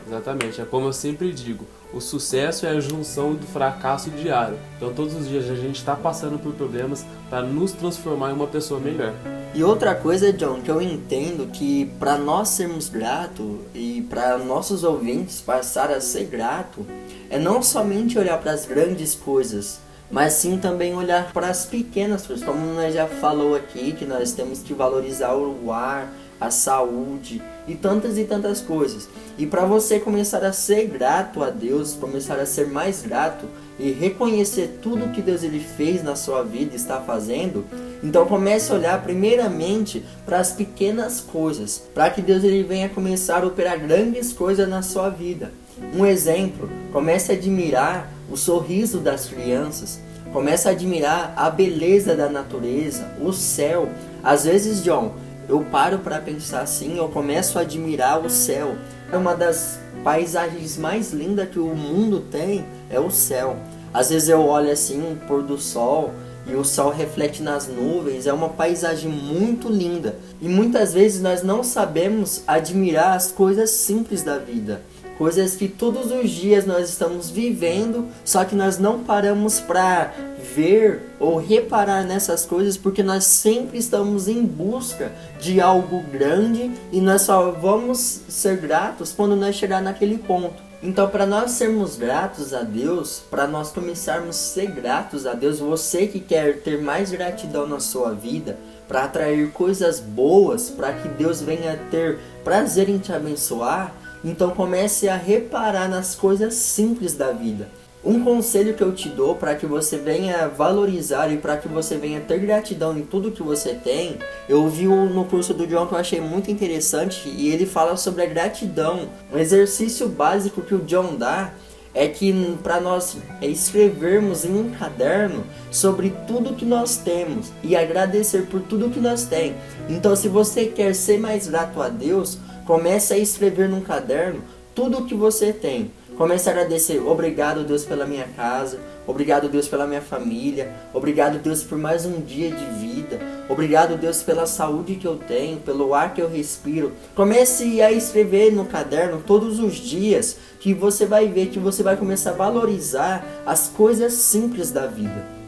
Exatamente, é como eu sempre digo, o sucesso é a junção do fracasso diário. Então todos os dias a gente está passando por problemas para nos transformar em uma pessoa melhor. E outra coisa, John, que eu entendo que para nós sermos gratos e para nossos ouvintes passar a ser grato, é não somente olhar para as grandes coisas, mas sim também olhar para as pequenas coisas, como nós já falou aqui, que nós temos que valorizar o ar, a saúde e tantas coisas. E para você começar a ser grato a Deus, começar a ser mais grato e reconhecer tudo que Deus ele fez na sua vida e está fazendo, então comece a olhar primeiramente para as pequenas coisas, para que Deus ele venha começar a operar grandes coisas na sua vida. Um exemplo, comece a admirar o sorriso das crianças, comece a admirar a beleza da natureza, o céu. Às vezes, John, eu paro para pensar assim, eu começo a admirar o céu. É uma das paisagens mais lindas que o mundo tem, é o céu. Às vezes eu olho assim, o pôr do sol, e o sol reflete nas nuvens, é uma paisagem muito linda. E muitas vezes nós não sabemos admirar as coisas simples da vida. Coisas que todos os dias nós estamos vivendo, só que nós não paramos para ver ou reparar nessas coisas, porque nós sempre estamos em busca de algo grande e nós só vamos ser gratos quando nós chegar naquele ponto. Então, para nós sermos gratos a Deus, para nós começarmos a ser gratos a Deus, você que quer ter mais gratidão na sua vida, para atrair coisas boas, para que Deus venha ter prazer em te abençoar, então comece a reparar nas coisas simples da vida. Um conselho que eu te dou para que você venha valorizar e para que você venha ter gratidão em tudo que você tem, eu vi no curso do John que eu achei muito interessante e ele fala sobre a gratidão. Um exercício básico que o John dá é que para nós escrevermos em um caderno sobre tudo que nós temos e agradecer por tudo que nós temos. Então, se você quer ser mais grato a Deus, comece a escrever num caderno tudo o que você tem. Comece a agradecer. Obrigado, Deus, pela minha casa. Obrigado, Deus, pela minha família. Obrigado, Deus, por mais um dia de vida. Obrigado, Deus, pela saúde que eu tenho, pelo ar que eu respiro. Comece a escrever no caderno todos os dias, que você vai ver que você vai começar a valorizar as coisas simples da vida.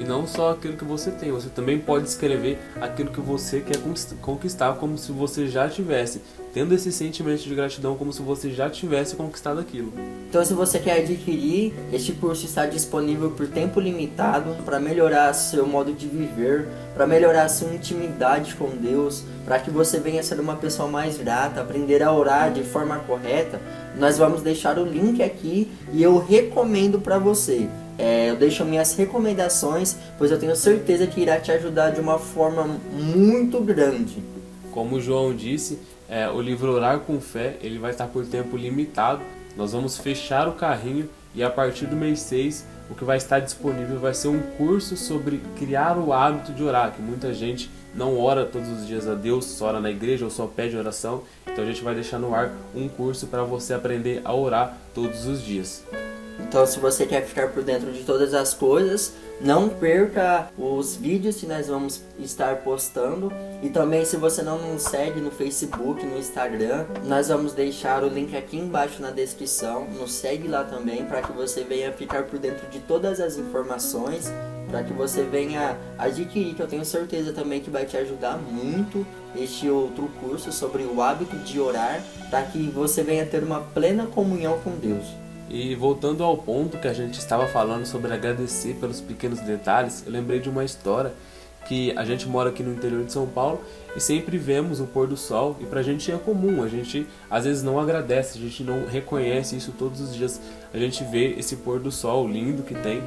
E não só aquilo que você tem, você também pode escrever aquilo que você quer conquistar, como se você já tivesse, tendo esse sentimento de gratidão, como se você já tivesse conquistado aquilo. Então, se você quer adquirir, este curso está disponível por tempo limitado para melhorar seu modo de viver, para melhorar sua intimidade com Deus, para que você venha ser uma pessoa mais grata, aprender a orar de forma correta. Nós vamos deixar o link aqui e eu recomendo para você. Eu deixo minhas recomendações, pois eu tenho certeza que irá te ajudar de uma forma muito grande. Como o João disse, o livro Orar com Fé ele vai estar por tempo limitado. Nós vamos fechar o carrinho e a partir do mês 6, o que vai estar disponível vai ser um curso sobre criar o hábito de orar, que muita gente não ora todos os dias a Deus, só ora na igreja ou só pede oração. Então a gente vai deixar no ar um curso para você aprender a orar todos os dias. Então, se você quer ficar por dentro de todas as coisas, não perca os vídeos que nós vamos estar postando. E também, se você não nos segue no Facebook, no Instagram, nós vamos deixar o link aqui embaixo na descrição. Nos segue lá também, para que você venha ficar por dentro de todas as informações, para que você venha adquirir, que eu tenho certeza também que vai te ajudar muito, este outro curso sobre o hábito de orar, para que você venha ter uma plena comunhão com Deus. E voltando ao ponto que a gente estava falando sobre agradecer pelos pequenos detalhes, eu lembrei de uma história que a gente mora aqui no interior de São Paulo e sempre vemos o pôr do sol, e pra gente é comum, a gente às vezes não agradece, a gente não reconhece isso todos os dias, a gente vê esse pôr do sol lindo que tem.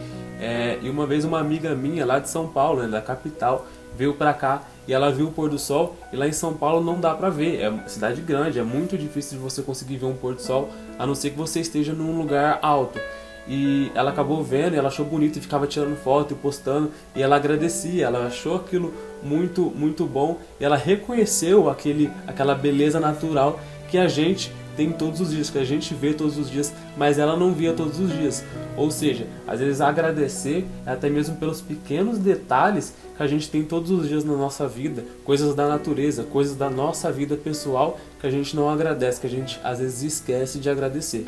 E uma vez uma amiga minha lá de São Paulo, né, da capital, veio pra cá e ela viu o pôr do sol, e lá em São Paulo não dá pra ver, é cidade grande, é muito difícil de você conseguir ver um pôr do sol, a não ser que você esteja num lugar alto. E ela acabou vendo, e ela achou bonito e ficava tirando foto e postando, e ela agradecia, ela achou aquilo muito, muito bom, e ela reconheceu aquela beleza natural que a gente tem todos os dias, que a gente vê todos os dias, mas ela não via todos os dias. Ou seja, às vezes agradecer é até mesmo pelos pequenos detalhes que a gente tem todos os dias na nossa vida, coisas da natureza, coisas da nossa vida pessoal que a gente não agradece, que a gente às vezes esquece de agradecer.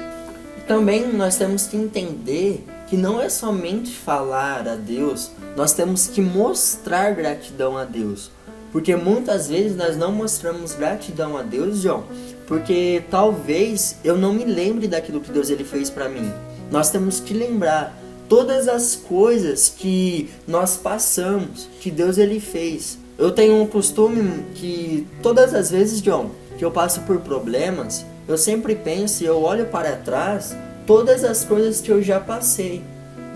Também nós temos que entender que não é somente falar a Deus, nós temos que mostrar gratidão a Deus. Porque muitas vezes nós não mostramos gratidão a Deus, João, porque talvez eu não me lembre daquilo que Deus ele fez para mim. Nós temos que lembrar todas as coisas que nós passamos, que Deus ele fez. Eu tenho um costume que todas as vezes, John, que eu passo por problemas, eu sempre penso e eu olho para trás todas as coisas que eu já passei.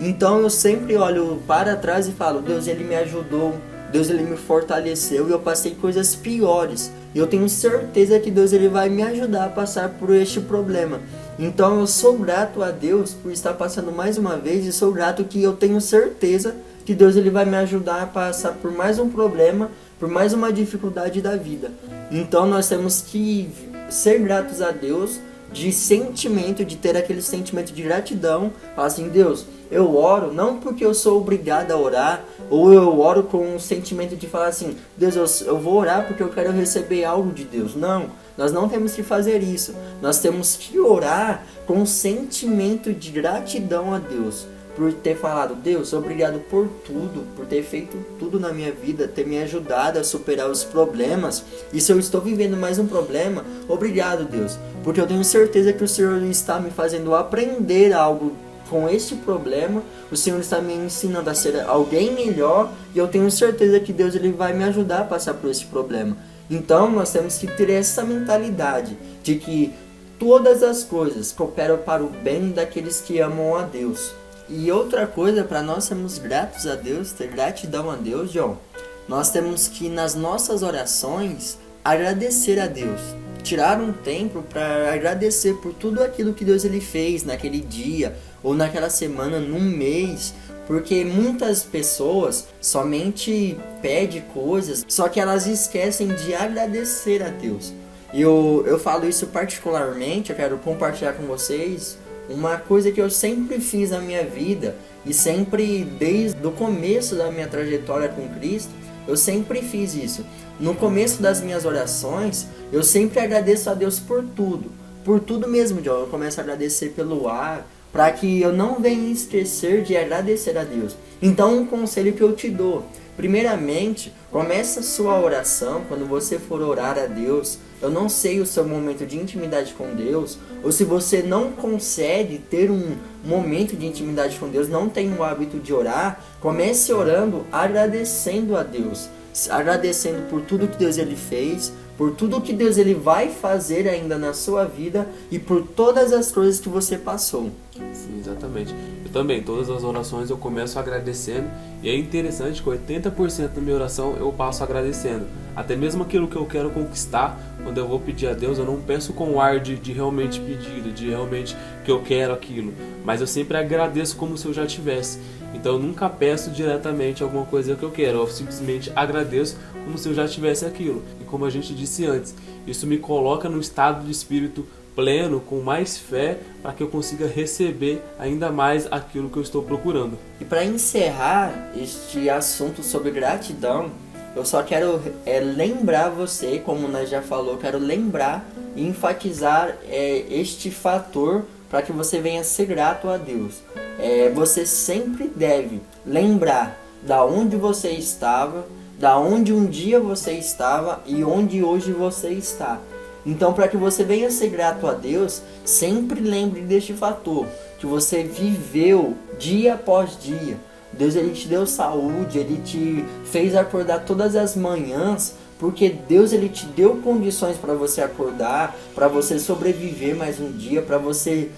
Então eu sempre olho para trás e falo, Deus ele me ajudou, Deus ele me fortaleceu, e eu passei coisas piores. E eu tenho certeza que Deus ele vai me ajudar a passar por este problema. Então eu sou grato a Deus por estar passando mais uma vez, e sou grato que eu tenho certeza que Deus ele vai me ajudar a passar por mais um problema, por mais uma dificuldade da vida. Então nós temos que ser gratos a Deus, de sentimento, de ter aquele sentimento de gratidão. Falar assim, Deus, eu oro não porque eu sou obrigado a orar, ou eu oro com um sentimento de falar assim, Deus, eu vou orar porque eu quero receber algo de Deus. Não, nós não temos que fazer isso. Nós temos que orar com um sentimento de gratidão a Deus, por ter falado, Deus, obrigado por tudo, por ter feito tudo na minha vida, ter me ajudado a superar os problemas. E se eu estou vivendo mais um problema, obrigado, Deus, porque eu tenho certeza que o Senhor está me fazendo aprender algo com este problema. O Senhor está me ensinando a ser alguém melhor, e eu tenho certeza que Deus ele vai me ajudar a passar por esse problema. Então nós temos que ter essa mentalidade de que todas as coisas cooperam para o bem daqueles que amam a Deus. E outra coisa, para nós sermos gratos a Deus, ter gratidão a Deus, João, nós temos que nas nossas orações agradecer a Deus. Tirar um tempo para agradecer por tudo aquilo que Deus ele fez naquele dia, ou naquela semana, num mês. Porque muitas pessoas somente pedem coisas, só que elas esquecem de agradecer a Deus. E eu falo isso particularmente, eu quero compartilhar com vocês uma coisa que eu sempre fiz na minha vida, e sempre desde o começo da minha trajetória com Cristo, eu sempre fiz isso. No começo das minhas orações, eu sempre agradeço a Deus por tudo mesmo, John. Eu começo a agradecer pelo ar, para que eu não venha esquecer de agradecer a Deus. Então um conselho que eu te dou, primeiramente, começa a sua oração, quando você for orar a Deus, eu não sei o seu momento de intimidade com Deus, ou se você não consegue ter um momento de intimidade com Deus, não tem o hábito de orar, comece orando, agradecendo a Deus, agradecendo por tudo que Deus ele fez, por tudo que Deus ele vai fazer ainda na sua vida, e por todas as coisas que você passou. Sim, exatamente. Eu também, todas as orações eu começo agradecendo, e é interessante que 80% da minha oração eu passo agradecendo. Até mesmo aquilo que eu quero conquistar, quando eu vou pedir a Deus, eu não penso com o ar de realmente pedir, de realmente que eu quero aquilo, mas eu sempre agradeço como se eu já tivesse. Então eu nunca peço diretamente alguma coisa que eu quero, eu simplesmente agradeço como se eu já tivesse aquilo. E como a gente disse antes, isso me coloca num estado de espírito pleno, com mais fé, para que eu consiga receber ainda mais aquilo que eu estou procurando. E para encerrar este assunto sobre gratidão, eu só quero lembrar você, como nós já falou, quero lembrar e enfatizar este fator para que você venha ser grato a Deus. Você sempre deve lembrar da onde você estava, da onde um dia você estava e onde hoje você está. Então, para que você venha ser grato a Deus, sempre lembre deste fator, que você viveu dia após dia. Deus, ele te deu saúde, ele te fez acordar todas as manhãs, porque Deus, ele te deu condições para você acordar, para você sobreviver mais um dia, para você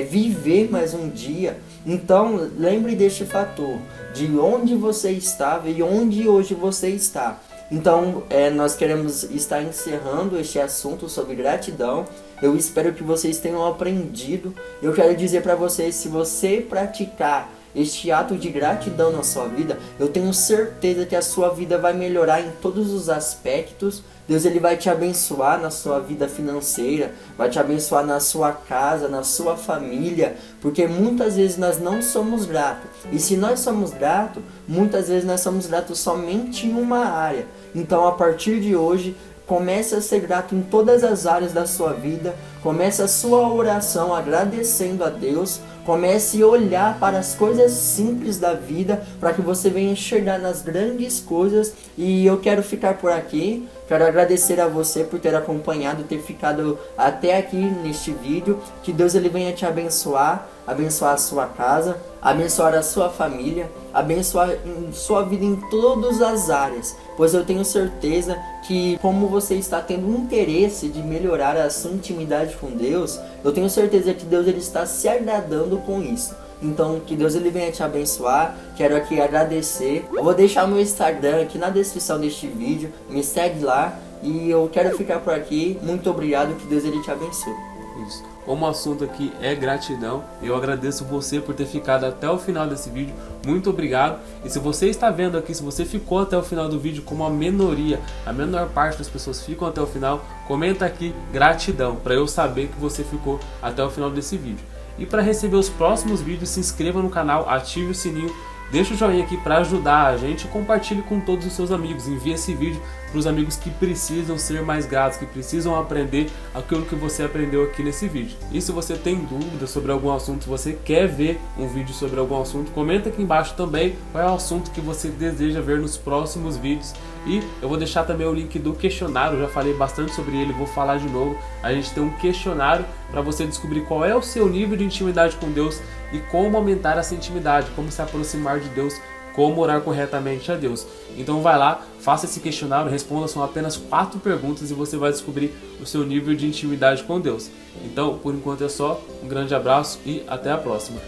viver mais um dia. Então, lembre deste fator, de onde você estava e onde hoje você está. Então, nós queremos estar encerrando este assunto sobre gratidão. Eu espero que vocês tenham aprendido. Eu quero dizer para vocês, se você praticar este ato de gratidão na sua vida, eu tenho certeza que a sua vida vai melhorar em todos os aspectos. Deus, ele vai te abençoar na sua vida financeira, vai te abençoar na sua casa, na sua família, porque muitas vezes nós não somos gratos. E se nós somos gratos, muitas vezes nós somos gratos somente em uma área. Então, a partir de hoje, comece a ser grato em todas as áreas da sua vida. Comece a sua oração agradecendo a Deus. Comece a olhar para as coisas simples da vida, para que você venha enxergar nas grandes coisas. E eu quero ficar por aqui. Quero agradecer a você por ter acompanhado, ter ficado até aqui neste vídeo. Que Deus, ele venha te abençoar, abençoar a sua casa, abençoar a sua família, abençoar sua vida em todas as áreas. Pois eu tenho certeza que, como você está tendo interesse de melhorar a sua intimidade com Deus, eu tenho certeza que Deus, ele está se agradando com isso. Então, que Deus, ele venha te abençoar. Quero aqui agradecer. Eu vou deixar o meu Instagram aqui na descrição deste vídeo. Me segue lá. E eu quero ficar por aqui. Muito obrigado. Que Deus, ele te abençoe. Isso. Como o assunto aqui é gratidão, eu agradeço você por ter ficado até o final desse vídeo. Muito obrigado. E se você está vendo aqui, se você ficou até o final do vídeo, como a minoria, a menor parte das pessoas ficam até o final, comenta aqui gratidão, para eu saber que você ficou até o final desse vídeo. E para receber os próximos vídeos, se inscreva no canal, ative o sininho, deixa o joinha aqui para ajudar a gente e compartilhe com todos os seus amigos. Envie esse vídeo para os amigos que precisam ser mais gratos, que precisam aprender aquilo que você aprendeu aqui nesse vídeo. E se você tem dúvidas sobre algum assunto, se você quer ver um vídeo sobre algum assunto, comenta aqui embaixo também qual é o assunto que você deseja ver nos próximos vídeos. E eu vou deixar também o link do questionário, eu já falei bastante sobre ele, vou falar de novo. A gente tem um questionário para você descobrir qual é o seu nível de intimidade com Deus e como aumentar essa intimidade, como se aproximar de Deus, como orar corretamente a Deus. Então vai lá, faça esse questionário, responda, são apenas 4 perguntas e você vai descobrir o seu nível de intimidade com Deus. Então, por enquanto é só, um grande abraço e até a próxima.